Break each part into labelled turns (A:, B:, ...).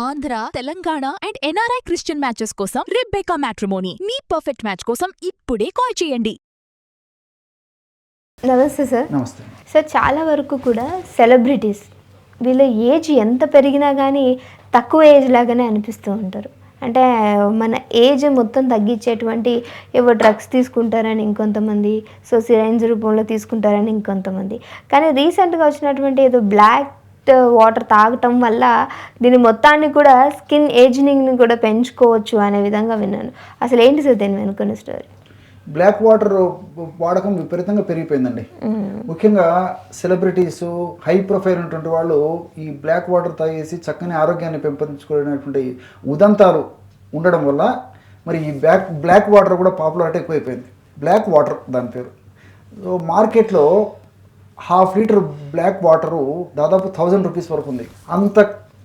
A: Andhra, Telangana and NRI Christian matches కోసం Rebecca matrimony మీ perfect match కోసం ఇప్పుడే కాల్ చేయండి.
B: నమస్తే సార్.
C: నమస్తే
B: సార్, చాలా వరకు కూడా సెలబ్రిటీస్ వీళ్ళ ఏజ్ ఎంత పెరిగినా కానీ తక్కువ ఏజ్ లాగానే అనిపిస్తూ ఉంటారు. అంటే మన ఏజ్ మొత్తం తగ్గించేటువంటి ఏవో డ్రగ్స్ తీసుకుంటారని ఇంకొంతమంది, సో సిరైంజ్ రూపంలో తీసుకుంటారని ఇంకొంతమంది. కానీ రీసెంట్గా వచ్చినటువంటి ఏదో బ్లాక్ వాటర్ తాగటం వల్ల దీని మొత్తాన్ని కూడా స్కిన్ ఏజింగ్ని కూడా పెంచుకోవచ్చు అనే విధంగా విన్నాను. అసలు ఏంటి సార్ దీని వెనుకున్న స్టోరీ?
C: బ్లాక్ వాటర్ వాడకం విపరీతంగా పెరిగిపోయిందండి. ముఖ్యంగా సెలబ్రిటీస్, హై ప్రొఫైల్ ఉన్నటువంటి వాళ్ళు ఈ బ్లాక్ వాటర్ తాగేసి చక్కని ఆరోగ్యాన్ని పెంపొందించుకునేటువంటి ఉదంతాలు ఉండడం వల్ల మరి ఈ బ్లాక్ వాటర్ కూడా పాపులారిటీ ఎక్కువైపోయింది. బ్లాక్ వాటర్ దాని పేరు. సో మార్కెట్లో 1/2 లీటర్ బ్లాక్ వాటరు దాదాపు 1000 రూపీస్ వరకు ఉంది. అంత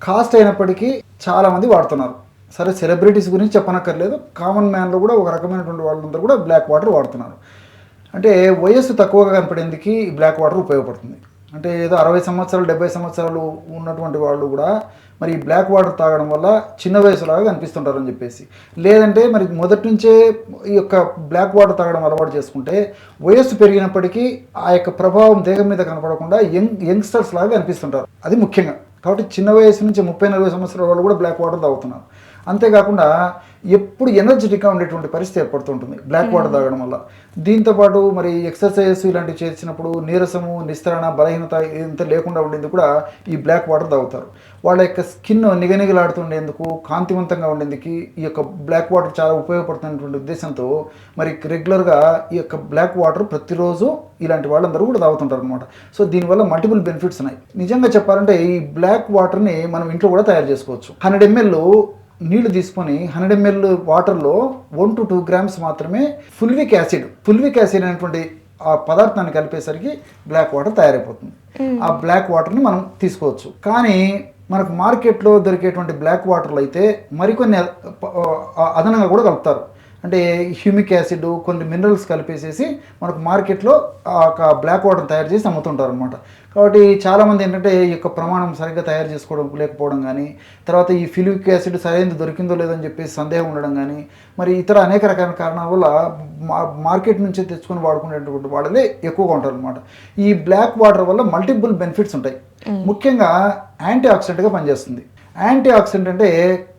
C: కాస్ట్ అయినప్పటికీ చాలామంది వాడుతున్నారు. సరే, సెలబ్రిటీస్ గురించి చెప్పనక్కర్లేదు, కామన్ మ్యాన్లో కూడా ఒక రకమైనటువంటి వాళ్ళందరూ కూడా బ్లాక్ వాటర్ వాడుతున్నారు. అంటే వయస్సు తక్కువగా కనపడేందుకు ఈ బ్లాక్ వాటర్ ఉపయోగపడుతుంది. అంటే ఏదో 60 సంవత్సరాలు 70 సంవత్సరాలు ఉన్నటువంటి వాళ్ళు కూడా మరి ఈ బ్లాక్ వాటర్ తాగడం వల్ల చిన్న వయసులాగా కనిపిస్తుంటారని చెప్పేసి, లేదంటే మరి మొదటి నుంచే ఈ యొక్క బ్లాక్ వాటర్ తాగడం అలవాటు చేసుకుంటే వయస్సు పెరిగినప్పటికీ ఆ యొక్క ప్రభావం దేహం మీద కనపడకుండా యంగ్స్టర్స్ లాగా కనిపిస్తుంటారు. అది ముఖ్యంగా. కాబట్టి చిన్న వయసు నుంచి 30-40 సంవత్సరాల వాళ్ళు కూడా బ్లాక్ వాటర్ తాగుతున్నారు. అంతేకాకుండా ఎప్పుడు ఎనర్జెటిక్గా ఉండేటువంటి పరిస్థితి ఏర్పడుతుంటుంది బ్లాక్ వాటర్ తాగడం వల్ల. దీంతోపాటు మరి ఎక్సర్సైజ్ ఇలాంటివి చేసినప్పుడు నీరసము, నిస్తరణ, బలహీనత ఇంత లేకుండా ఉండేందుకు కూడా ఈ బ్లాక్ వాటర్ తాగుతారు. వాళ్ళ యొక్క స్కిన్ నిగనిగలాడుతుండేందుకు, కాంతివంతంగా ఉండేందుకు ఈ యొక్క బ్లాక్ వాటర్ చాలా ఉపయోగపడుతున్నటువంటి ఉద్దేశంతో మరి రెగ్యులర్గా ఈ యొక్క బ్లాక్ వాటర్ ప్రతిరోజు ఇలాంటి వాళ్ళందరూ కూడా తాగుతుంటారు అనమాట. సో దీనివల్ల మల్టిపుల్ బెనిఫిట్స్ ఉన్నాయి. నిజంగా చెప్పాలంటే ఈ బ్లాక్ వాటర్ని మనం ఇంట్లో కూడా తయారు చేసుకోవచ్చు. 100 ml నీళ్లు తీసుకొని 100 ml వాటర్లో 1 to 2 grams మాత్రమే ఫుల్విక్ యాసిడ్ అనేటువంటి ఆ పదార్థాన్ని కలిపేసరికి బ్లాక్ వాటర్ తయారైపోతుంది. ఆ బ్లాక్ వాటర్ని మనం తీసుకోవచ్చు. కానీ మనకు మార్కెట్లో దొరికేటువంటి బ్లాక్ వాటర్లు అయితే మరికొన్ని అదనంగా కూడా కలుపుతారు. అంటే హ్యూమిక్ యాసిడ్, కొన్ని మినరల్స్ కలిపేసేసి మనకు మార్కెట్లో బ్లాక్ వాటర్ తయారు చేసి అమ్ముతుంటారు అనమాట. కాబట్టి చాలామంది ఏంటంటే ఈ యొక్క ప్రమాణం సరిగ్గా తయారు చేసుకోవడం లేకపోవడం కానీ, తర్వాత ఈ ఫిలిక్ యాసిడ్ సరైనది దొరికిందో లేదని చెప్పేసి సందేహం ఉండడం కానీ, మరి ఇతర అనేక రకాల కారణాల వల్ల మార్కెట్ నుంచి తెచ్చుకొని వాడుకునేటువంటి వాళ్ళే ఎక్కువగా ఉంటారు అనమాట. ఈ బ్లాక్ వాటర్ వల్ల మల్టిపుల్ బెనిఫిట్స్ ఉంటాయి. ముఖ్యంగా యాంటీ ఆక్సిడెంట్గా పనిచేస్తుంది. యాంటీ ఆక్సిడెంట్ అంటే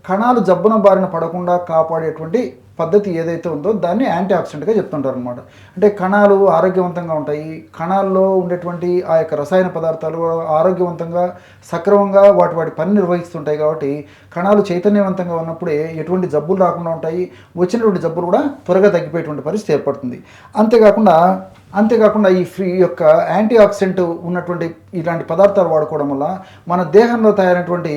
C: కణాలు జబ్బున బారిన పడకుండా కాపాడేటువంటి పద్ధతి ఏదైతే ఉందో దాన్ని యాంటీ ఆక్సిడెంట్గా చెప్తుంటారు అనమాట. అంటే కణాలు ఆరోగ్యవంతంగా ఉంటాయి. కణాల్లో ఉండేటువంటి ఆ యొక్క రసాయన పదార్థాలు ఆరోగ్యవంతంగా సక్రమంగా వాటి పని నిర్వహిస్తుంటాయి. కాబట్టి కణాలు చైతన్యవంతంగా ఉన్నప్పుడే ఎటువంటి జబ్బులు రాకుండా ఉంటాయి. వచ్చినటువంటి జబ్బులు కూడా త్వరగా తగ్గిపోయేటువంటి పరిస్థితి ఏర్పడుతుంది. అంతేకాకుండా ఈ యొక్క యాంటీ ఆక్సిడెంట్ ఉన్నటువంటి ఇలాంటి పదార్థాలు వాడుకోవడం వల్ల మన దేహంలో తయారైనటువంటి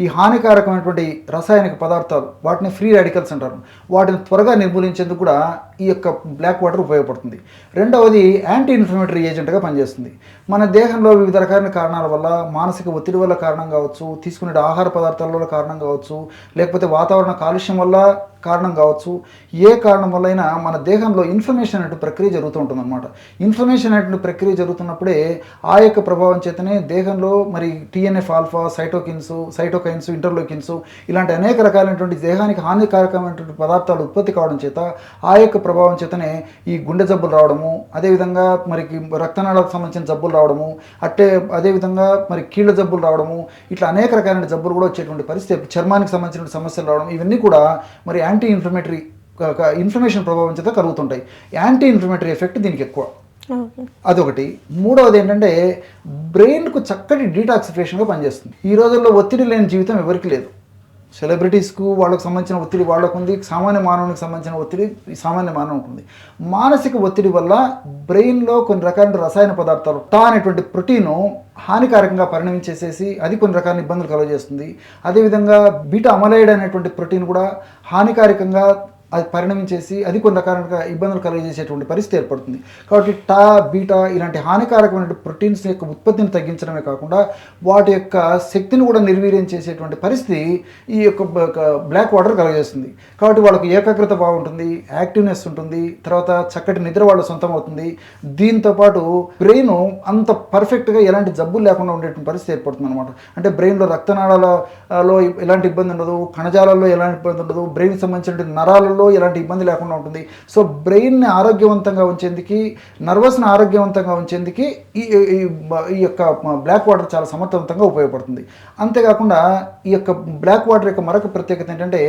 C: ఈ హానికారకమైనటువంటి రసాయనిక పదార్థాలు, వాటిని ఫ్రీ రాడికల్స్ అంటారు, వాటిని త్వరగా నిర్మూలించేందుకు కూడా ఈ యొక్క బ్లాక్ వాటర్ ఉపయోగపడుతుంది. రెండవది యాంటీ ఇన్ఫ్లమేటరీ ఏజెంట్గా పనిచేస్తుంది. మన దేహంలో వివిధ రకాల కారణాల వల్ల, మానసిక ఒత్తిడి వల్ల కారణం కావచ్చు, తీసుకునే ఆహార పదార్థాల వల్ల కారణం కావచ్చు, లేకపోతే వాతావరణ కాలుష్యం వల్ల కారణం కావచ్చు, ఏ కారణం వల్లైనా మన దేహంలో ఇన్ఫ్లమేషన్ అనే ప్రక్రియ జరుగుతూ ఉంటుంది అనమాట. ఇన్ఫ్లమేషన్ అనే ప్రక్రియ జరుగుతున్నప్పుడే ఆ యొక్క ప్రభావం చేతనే దేహంలో మరి TNF ఆల్ఫా, సైటోకైన్స్, ఇంటర్లోకిన్స్ ఇలాంటి అనేక రకాలైనటువంటి దేహానికి హానికారకమైనటువంటి పదార్థాలు ఉత్పత్తి కావడం చేత ఆ యొక్క ప్రభావం చేతనే ఈ గుండె జబ్బులు రావడము, అదేవిధంగా మరి రక్తనాళాలకు సంబంధించిన జబ్బులు రావడము, అదేవిధంగా మరి కీళ్ళ జబ్బులు రావడము, ఇట్లా అనేక రకాలైన జబ్బులు కూడా వచ్చేటువంటి పరిస్థితి, చర్మానికి సంబంధించిన సమస్యలు రావడం, ఇవన్నీ కూడా మరి యాంటీ ఇన్ఫ్లమేషన్ ప్రభావం చేత కలుగుతుంటాయి. యాంటీ ఇన్ఫ్లమేటరీ ఎఫెక్ట్ దీనికి ఎక్కువ. అదొకటి. మూడవది ఏంటంటే బ్రెయిన్కు చక్కటి డీటాక్సిఫికేషన్గా పనిచేస్తుంది. ఈ రోజుల్లో ఒత్తిడి లేని జీవితం ఎవరికి లేదు. సెలబ్రిటీస్కు వాళ్ళకు సంబంధించిన ఒత్తిడి వాళ్ళకు ఉంది, సామాన్య మానవునికి సంబంధించిన ఒత్తిడి సామాన్య మానవునికి ఉంది. మానసిక ఒత్తిడి వల్ల బ్రెయిన్లో కొన్ని రకాల రసాయన పదార్థాలు అనేటువంటి ప్రోటీను హానికారకంగా పరిణమించేసేసి అది కొన్ని రకాల ఇబ్బందులు కలుగజేస్తుంది. అదేవిధంగా బీటా అమైలాయిడ్ అనేటువంటి ప్రోటీన్ కూడా హానికారకంగా అది పరిణమించేసి అది కొన్ని రకాలుగా ఇబ్బందులు కలిగజేసేటువంటి పరిస్థితి ఏర్పడుతుంది. కాబట్టి టా, బీటా ఇలాంటి హానికారకమైన ప్రోటీన్స్ యొక్క ఉత్పత్తిని తగ్గించడమే కాకుండా వాటి యొక్క శక్తిని కూడా నిర్వీర్యం చేసేటువంటి పరిస్థితి ఈ యొక్క బ్లాక్ వాటర్ కలుగజేస్తుంది. కాబట్టి వాళ్ళకి ఏకాగ్రత బాగుంటుంది, యాక్టివ్నెస్ ఉంటుంది, తర్వాత చక్కటి నిద్ర వాళ్ళ సొంతం అవుతుంది. దీంతోపాటు బ్రెయిన్ అంత పర్ఫెక్ట్గా ఎలాంటి జబ్బులు లేకుండా ఉండేటువంటి పరిస్థితి ఏర్పడుతుంది అనమాట. అంటే బ్రెయిన్లో రక్తనాళాలలో ఎలాంటి ఇబ్బంది ఉండదు, కణజాలాల్లో ఎలాంటి ఇబ్బంది ఉండదు, బ్రెయిన్కి సంబంధించిన నరాలలో ఎలాంటి ఇబ్బంది లేకుండా ఉంటుంది. సో బ్రెయిన్ని ఆరోగ్యవంతంగా ఉంచేందుకు, నర్వస్ని ఆరోగ్యవంతంగా ఉంచేందుకు ఈ యొక్క బ్లాక్ వాటర్ చాలా సమర్థవంతంగా ఉపయోగపడుతుంది. అంతేకాకుండా ఈ యొక్క బ్లాక్ వాటర్ యొక్క మరొక ప్రత్యేకత ఏంటంటే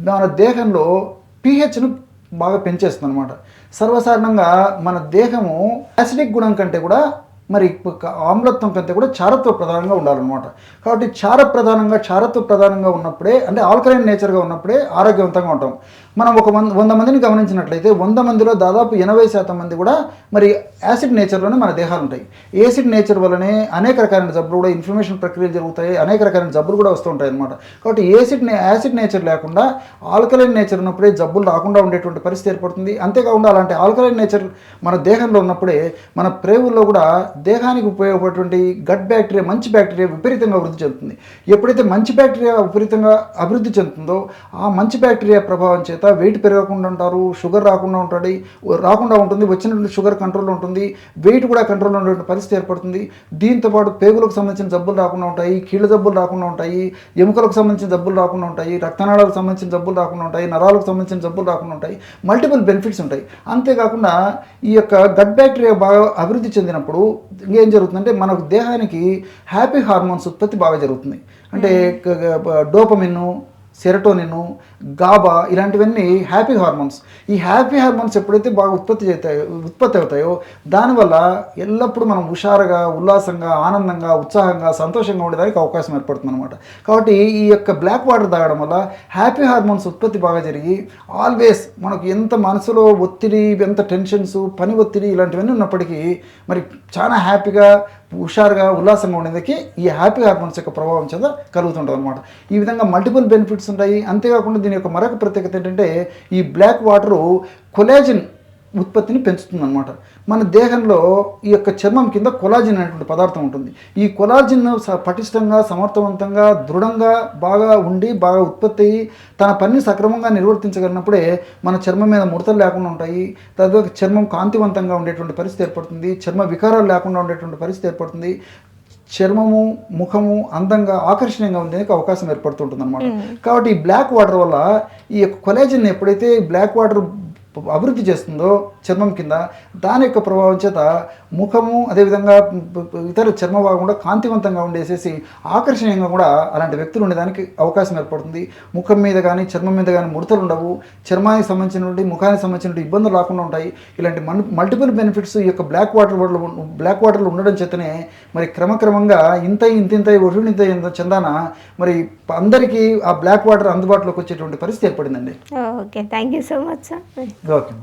C: మన దేహంలో pHను బాగా పెంచేస్తుంది అనమాట. సర్వసాధారణంగా మన దేహము యాసిడిక్ గుణం కంటే కూడా మరి ఆమ్లత్వం కంటే కూడా చారత్వ ప్రధానంగా ఉండాలన్నమాట. కాబట్టి చారత్వ ప్రధానంగా ఉన్నప్పుడే, అంటే ఆల్కలైన్ నేచర్గా ఉన్నప్పుడే ఆరోగ్యవంతంగా ఉంటాం. మనం 100 మందిని గమనించినట్లయితే 100 మందిలో దాదాపు 80% మంది కూడా మరి యాసిడ్ నేచర్లోనే మన దేహాలు ఉంటాయి. యాసిడ్ నేచర్ వల్లనే అనేక రకాలైన జబ్బులు కూడా, ఇన్ఫ్లమేషన్ ప్రక్రియలు జరుగుతాయి, అనేక రకాలైన జబ్బులు కూడా వస్తూ ఉంటాయి అన్నమాట. కాబట్టి యాసిడ్ నేచర్ లేకుండా ఆల్కలైన్ నేచర్ ఉన్నప్పుడే జబ్బులు రాకుండా ఉండేటువంటి పరిస్థితి ఏర్పడుతుంది. అంతేకాకుండా అలాంటి ఆల్కలైన్ నేచర్ మన దేహంలో ఉన్నప్పుడే మన ప్రేవుల్లో కూడా దేహానికి ఉపయోగపడేటువంటి గట్ బ్యాక్టీరియా, మంచి బ్యాక్టీరియా విపరీతంగా వృద్ధి చెందుతుంది. ఎప్పుడైతే మంచి బ్యాక్టీరియా విపరీతంగా అభివృద్ధి చెందుతుందో ఆ మంచి బ్యాక్టీరియా ప్రభావం చేత వెయిట్ పెరగకుండా ఉంటారు, షుగర్ రాకుండా ఉంటుంది, వచ్చినటువంటి షుగర్ కంట్రోల్లో ఉంటుంది, వెయిట్ కూడా కంట్రోల్లో ఉండేటువంటి పరిస్థితి ఏర్పడుతుంది. దీంతోపాటు పేగులకు సంబంధించిన జబ్బులు రాకుండా ఉంటాయి, కీళ్ళ జబ్బులు రాకుండా ఉంటాయి, ఎముకలకు సంబంధించిన జబ్బులు రాకుండా ఉంటాయి, రక్తనాళాలకు సంబంధించిన జబ్బులు రాకుండా ఉంటాయి, నరాలకు సంబంధించిన జబ్బులు రాకుండా ఉంటాయి, మల్టిపుల్ బెనిఫిట్స్ ఉంటాయి. అంతేకాకుండా ఈ యొక్క గట్ బ్యాక్టీరియా బాగా అభివృద్ధి చెందినప్పుడు ఏం జరుగుతుందంటే మనకు దేహానికి హ్యాపీ హార్మోన్స్ ఉత్పత్తి బాగా జరుగుతుంది. అంటే డోపమిన్, సెరటోనిన్, గాబా ఇలాంటివన్నీ హ్యాపీ హార్మోన్స్. ఈ హ్యాపీ హార్మోన్స్ ఎప్పుడైతే బాగా ఉత్పత్తి అవుతాయో దానివల్ల ఎల్లప్పుడూ మనం హుషారుగా, ఉల్లాసంగా, ఆనందంగా, ఉత్సాహంగా, సంతోషంగా ఉండేదానికి అవకాశం ఏర్పడుతుంది అనమాట. కాబట్టి ఈ యొక్క బ్లాక్ వాటర్ తాగడం వల్ల హ్యాపీ హార్మోన్స్ ఉత్పత్తి బాగా జరిగి ఆల్వేస్ మనకు ఎంత మనసులో ఒత్తిడి, ఎంత టెన్షన్స్, పని ఒత్తిడి ఇలాంటివన్నీ ఉన్నప్పటికీ మరి చాలా హ్యాపీగా, హుషారుగా, ఉల్లాసంగా ఉండేందుకు ఈ హ్యాపీ హార్మోన్స్ యొక్క ప్రభావం చేత కలుగుతుంటుంది అనమాట. ఈ విధంగా మల్టిపుల్ బెనిఫిట్స్ ఉంటాయి. అంతేకాకుండా దీని యొక్క మరొక ప్రత్యేకత ఏంటంటే ఈ బ్లాక్ వాటరు కొలాజిన్ ఉత్పత్తిని పెంచుతుంది అనమాట. మన దేహంలో ఈ యొక్క చర్మం కింద కొలాజిన్ అనేటువంటి పదార్థం ఉంటుంది. ఈ కొలాజిన్ పటిష్టంగా, సమర్థవంతంగా, దృఢంగా బాగా ఉండి బాగా ఉత్పత్తి అయ్యి తన పనిని సక్రమంగా నిర్వర్తించగలిగినప్పుడే మన చర్మం మీద ముడతలు లేకుండా ఉంటాయి. తద్వారా చర్మం కాంతివంతంగా ఉండేటువంటి పరిస్థితి ఏర్పడుతుంది, చర్మ వికారాలు లేకుండా ఉండేటువంటి పరిస్థితి ఏర్పడుతుంది, చర్మము, ముఖము అందంగా, ఆకర్షణీయంగా ఉండేందుకు అవకాశం ఏర్పడుతుంటుంది అనమాట. కాబట్టి ఈ బ్లాక్ వాటర్ వల్ల ఈ యొక్క కొలాజిన్ ఎప్పుడైతే బ్లాక్ వాటర్ అభివృద్ధి చేస్తుందో చర్మం కింద, దాని యొక్క ప్రభావం చేత ముఖము అదేవిధంగా ఇతర చర్మ భాగం కూడా కాంతివంతంగా ఉండేసేసి ఆకర్షణీయంగా కూడా అలాంటి వ్యక్తులు ఉండేదానికి అవకాశం ఏర్పడుతుంది. ముఖం మీద కానీ చర్మం మీద కానీ ముడతలు ఉండవు, చర్మానికి సంబంధించినటువంటి, ముఖానికి సంబంధించినటువంటి ఇబ్బందులు రాకుండా ఉంటాయి. ఇలాంటి మల్టిపుల్ బెనిఫిట్స్ ఈ యొక్క బ్లాక్ వాటర్లో ఉండడం చేతనే మరి క్రమక్రమంగా ఇంత చందాన మరి అందరికీ ఆ బ్లాక్ వాటర్ అందుబాటులోకి వచ్చేటువంటి పరిస్థితి ఏర్పడిందండి.
B: Okay, thank you so much sir.
C: Okay.